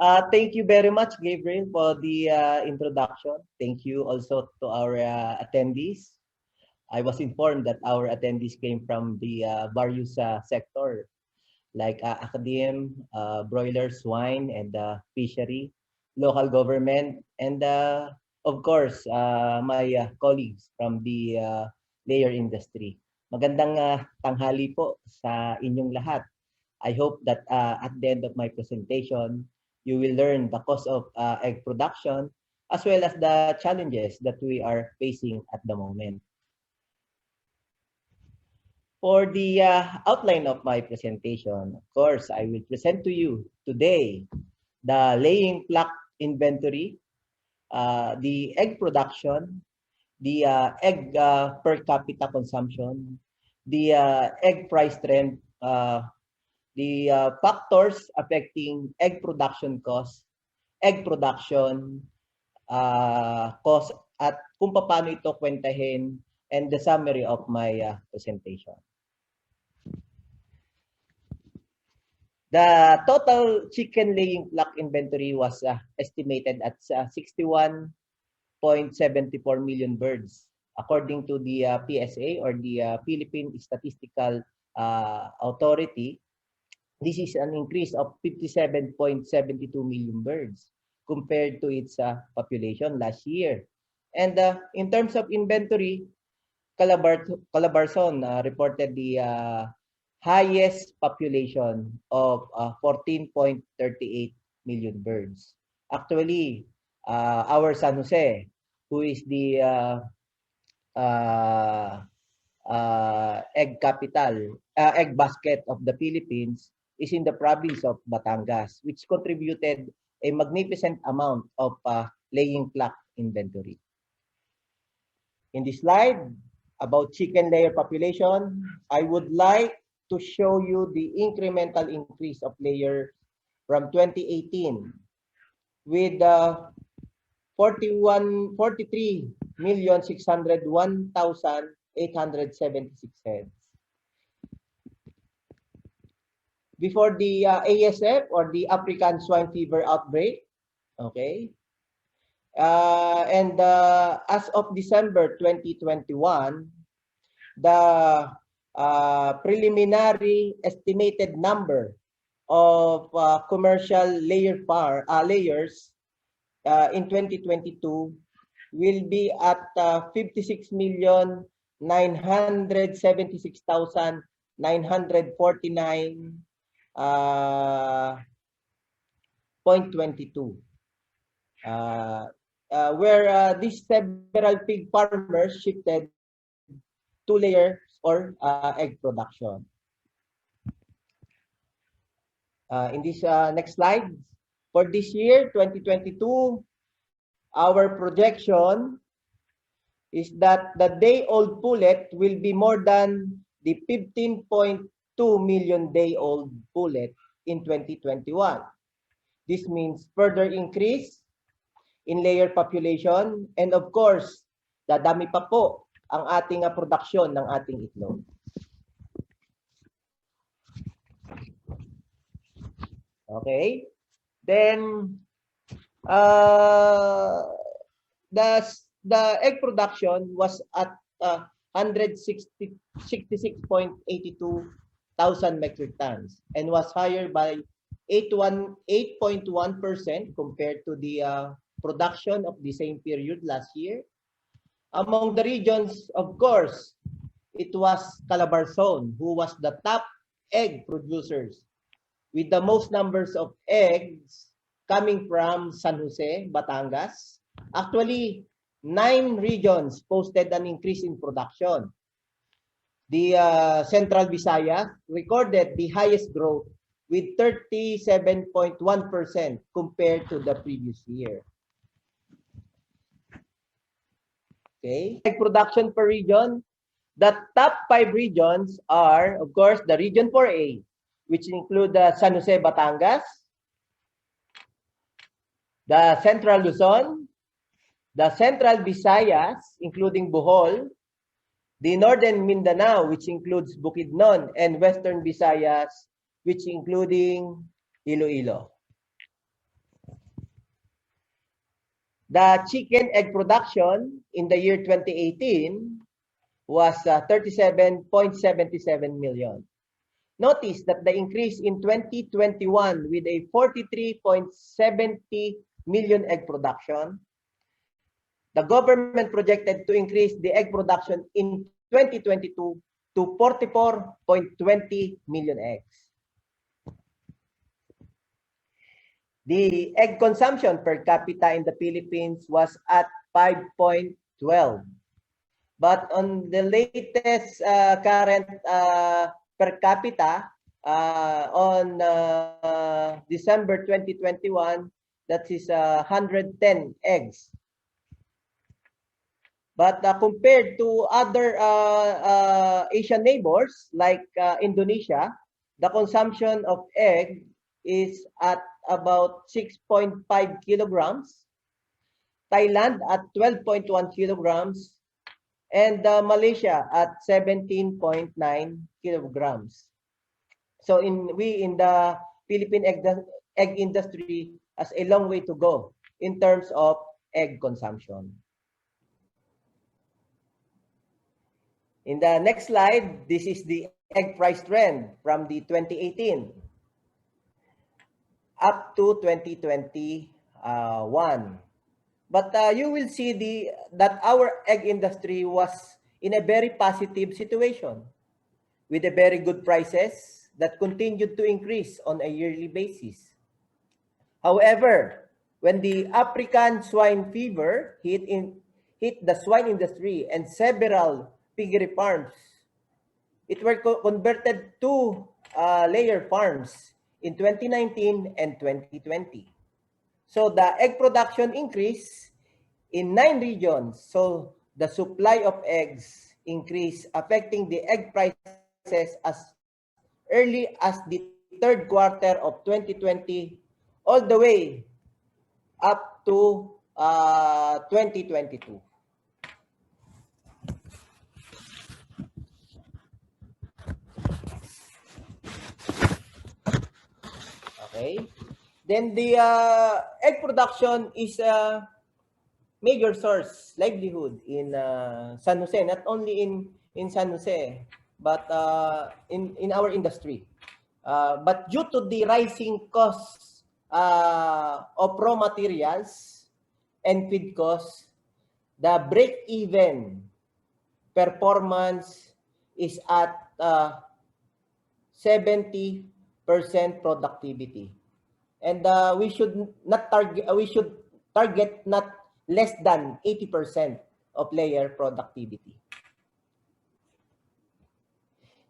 Thank you very much, Gabriel, for the introduction. Thank you also to our attendees. I was informed that our attendees came from the various sector like academe, broiler, swine, and fishery, local government, and of course, my colleagues from the layer industry. Magandang tanghali po sa inyong lahat. I hope that at the end of my presentation, you will learn the cost of egg production as well as the challenges that we are facing at the moment. For the outline of my presentation, of course, I will present to you today the laying flock inventory, the egg production, the egg per capita consumption, the egg price trend, the factors affecting egg production cost, egg production cost, at kung paano ito kwentahin, and the summary of my presentation. The total chicken laying flock inventory was estimated at 61.74 million birds, according to the PSA, or the Philippine Statistical Authority. This is an increase of 57.72 million birds compared to its population last year. And in terms of inventory, Calabarzon reported the highest population of 14.38 million birds. Actually, our San Jose, who is the egg capital, egg basket of the Philippines, is in the province of Batangas, which contributed a magnificent amount of laying flock inventory. In this slide about chicken layer population, I would like to show you the incremental increase of layers from 2018 with 43,601,876 heads. Before the ASF, or the African swine fever outbreak, okay, and as of December 2021, the preliminary estimated number of commercial layers in 2022 will be at 56,976,949.22. Where these several pig farmers shifted to layers or egg production. In this next slide, for this year, 2022, our projection is that the day-old pullet will be more than the 15.2 million day-old pullet in 2021. This means further increase in layer population, and of course, dadami pa po ang ating produksyon ng ating itlog. Okay? Then, the egg production was at 166.82 thousand metric tons and was higher by 8.1% compared to the production of the same period last year. Among the regions, of course, it was Calabarzon who was the top egg producers, with the most numbers of eggs coming from San Jose, Batangas. Actually, 9 regions posted an increase in production. The Central Visayas recorded the highest growth with 37.1% compared to the previous year. Okay, egg production per region. The top 5 regions are, of course, the Region 4A, which include the San Jose, Batangas, the Central Luzon, the Central Visayas, including Bohol, the Northern Mindanao, which includes Bukidnon, and Western Visayas, which including Iloilo. The chicken egg production in the year 2018 was 37.77 million. Notice that the increase in 2021 with a 43.70 million egg production, the government projected to increase the egg production in 2022 to 44.20 million eggs. The egg consumption per capita in the Philippines was at 5.12. But on the latest current per capita on December 2021, that is 110 eggs. But compared to other Asian neighbors like Indonesia, the consumption of egg is at about 6.5 kilograms, Thailand at 12.1 kilograms, and Malaysia at 17.9 kilograms. So in the Philippine egg industry has a long way to go in terms of egg consumption. In the next slide, this is the egg price trend from the 2018 up to 2021. But you will see that our egg industry was in a very positive situation with a very good prices that continued to increase on a yearly basis. However, when the African swine fever hit the swine industry and several piggery farms, it were converted to layer farms in 2019 and 2020. So the egg production increased in 9 regions. So the supply of eggs increased, affecting the egg prices as early as the third quarter of 2020 all the way up to 2022. Okay. Then the egg production is a major source livelihood in San Jose, not only in San Jose, but in our industry. But due to the rising costs of raw materials and feed costs, the break-even performance is at 70% productivity. And we should target not less than 80% of layer productivity.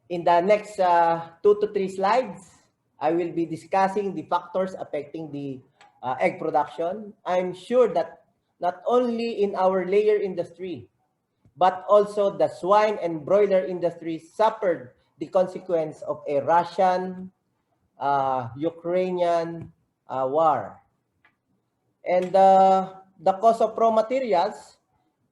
In the next 2 to 3 slides, I will be discussing the factors affecting the egg production. I'm sure that not only in our layer industry, but also the swine and broiler industry suffered the consequence of a Russian, Ukrainian war. And the cost of raw materials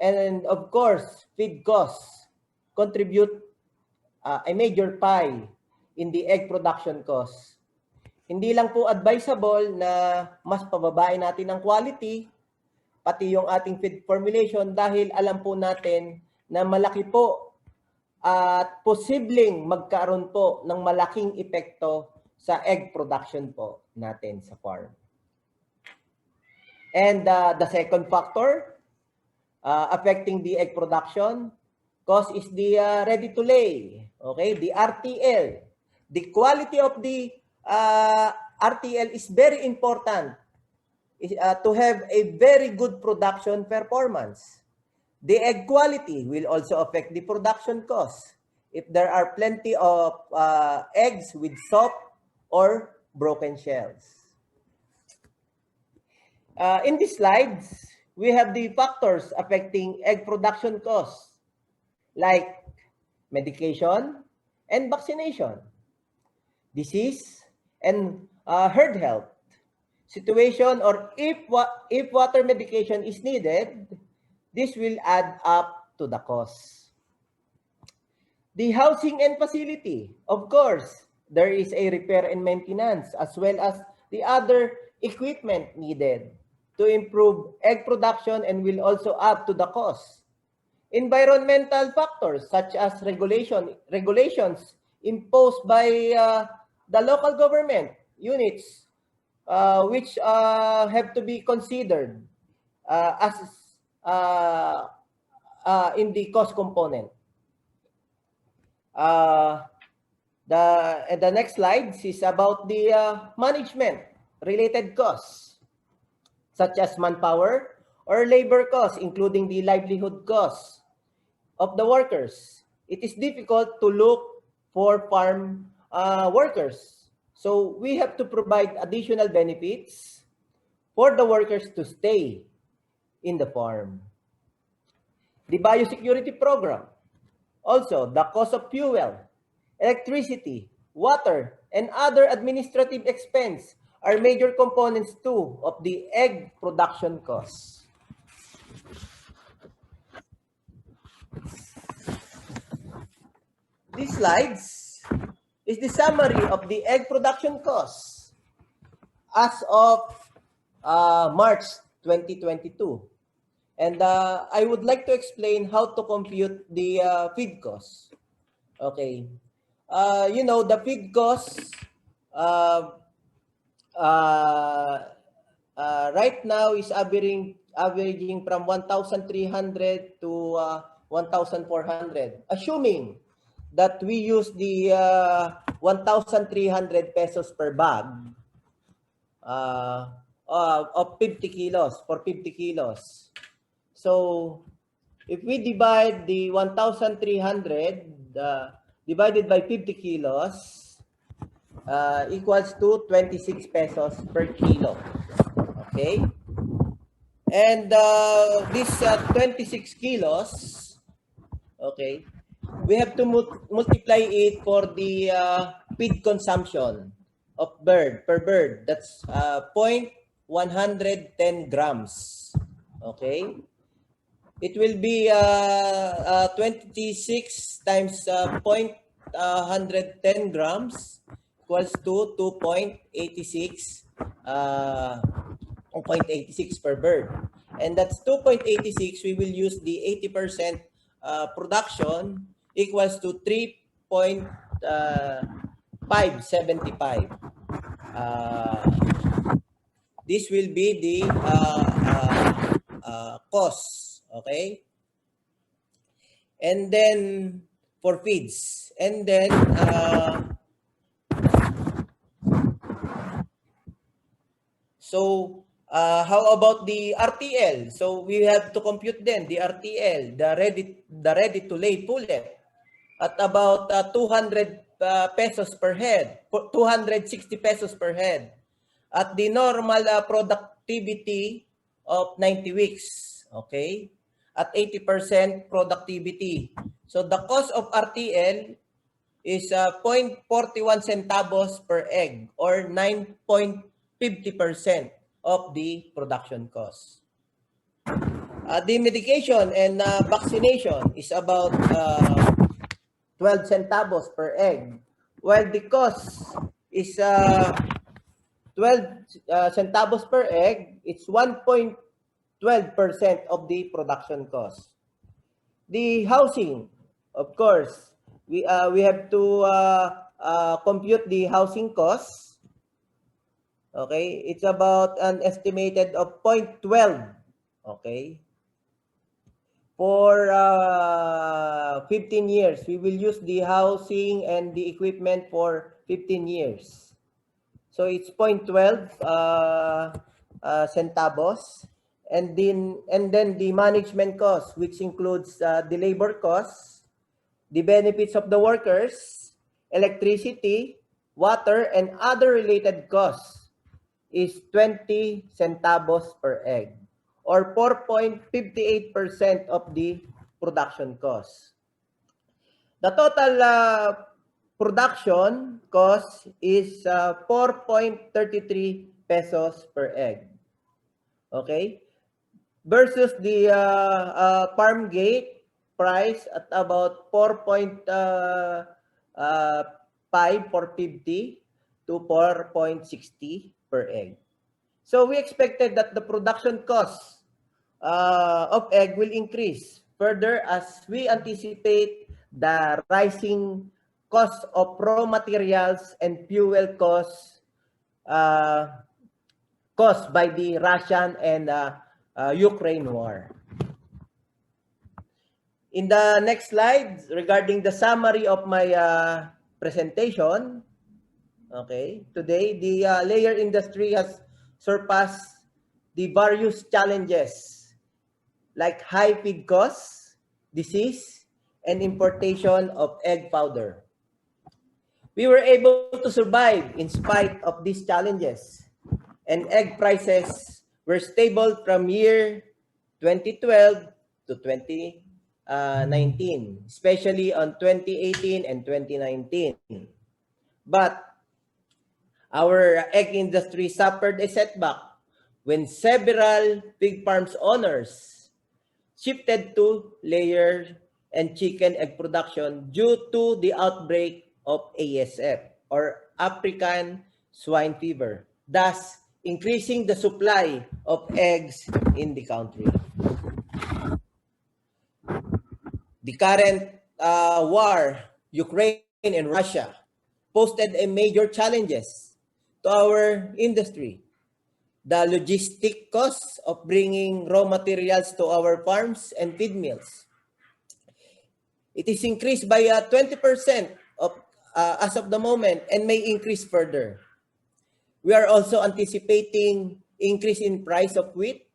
and of course feed costs contribute a major pie in the egg production cost. Hindi lang po advisable na mas pababain natin ang quality, pati yung ating feed formulation, dahil alam po natin na malaki po at posibleng magkaroon po ng malaking epekto sa egg production po natin sa farm. And the second factor affecting the egg production cost is the ready to lay, okay, the RTL. The quality of the RTL is very important to have a very good production performance. The egg quality will also affect the production cost if there are plenty of eggs with soft or broken shells. In these slides, we have the factors affecting egg production costs like medication and vaccination, disease and herd health situation, or if water medication is needed, this will add up to the cost. The housing and facility, of course, there is a repair and maintenance as well as the other equipment needed. to improve egg production and will also add to the cost. Environmental factors such as regulations imposed by the local government units, which have to be considered as uh, in the cost component. The next slide is about the management related costs, such as manpower or labor costs, including the livelihood costs of the workers. It is difficult to look for farm workers. So we have to provide additional benefits for the workers to stay in the farm. The biosecurity program. Also, the cost of fuel, electricity, water, and other administrative expense are major components too of the egg production costs. These slides is the summary of the egg production costs as of March 2022. And I would like to explain how to compute the feed costs. Okay. The feed costs uh, right now is averaging from 1,300 to 1,400, assuming that we use the 1,300 pesos per bag of 50 kilos for 50 kilos. So if we divide the 1,300 divided by 50 kilos, equals to 26 pesos per kilo. Okay? And this 26 kilos, okay, we have to multiply it for the feed consumption of bird per bird. That's 0.110 grams. Okay? It will be 26 times 0.110 grams equals to 2.86 per bird. And that's 2.86. We will use the 80% production equals to 3.575. This will be the cost. Okay. And then for feeds. And then how about the RTL? So we have to compute then the RTL, the ready to lay pullet at about 200 pesos per head, 260 pesos per head at the normal productivity of 90 weeks, okay? At 80% productivity. So the cost of RTL is 0.41 centavos per egg or 9.50% of the production cost. The medication and vaccination is about 12 centavos per egg, while the cost is 12 centavos per egg. It's 1.12% of the production cost. The housing, of course, we have to compute the housing costs. Okay, it's about an estimated of 0.12. Okay, for 15 years, we will use the housing and the equipment for 15 years. So it's 0.12 centavos. And then the management cost, which includes the labor costs, the benefits of the workers, electricity, water, and other related costs is 20 centavos per egg or 4.58% of the production cost. The total production cost is 4.33 pesos per egg. Okay? Versus the farm gate price at about 4.5 for 50 to 4.60 per egg. So we expected that the production cost of egg will increase further as we anticipate the rising cost of raw materials and fuel costs caused by the Russian and Ukraine war. In the next slide, regarding the summary of my presentation, okay, today the layer industry has surpassed the various challenges like high feed costs, disease, and importation of egg powder. We were able to survive in spite of these challenges, and egg prices were stable from year 2012 to 2019, especially on 2018 and 2019. But our egg industry suffered a setback when several pig farms owners shifted to layer and chicken egg production due to the outbreak of ASF or African swine fever, thus increasing the supply of eggs in the country. The current war, Ukraine and Russia, posted a major challenges to our industry. The logistic costs of bringing raw materials to our farms and feed mills. It is increased by 20% of, as of the moment and may increase further. We are also anticipating increase in price of wheat,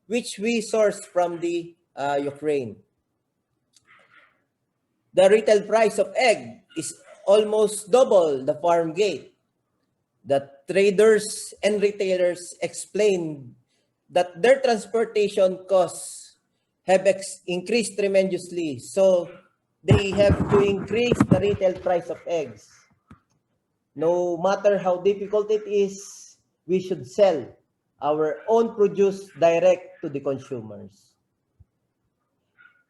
which we source from the Ukraine. The retail price of egg is almost double the farm gate. The traders and retailers explain that their transportation costs have increased tremendously. So they have to increase the retail price of eggs. No matter how difficult it is, we should sell our own produce direct to the consumers.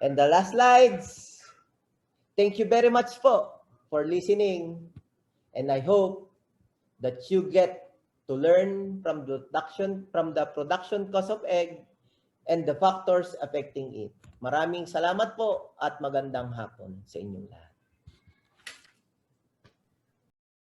And the last slides. Thank you very much for listening. And I hope that you get to learn from the production cost of egg and the factors affecting it. Maraming salamat po at magandang hapon sa inyong lahat.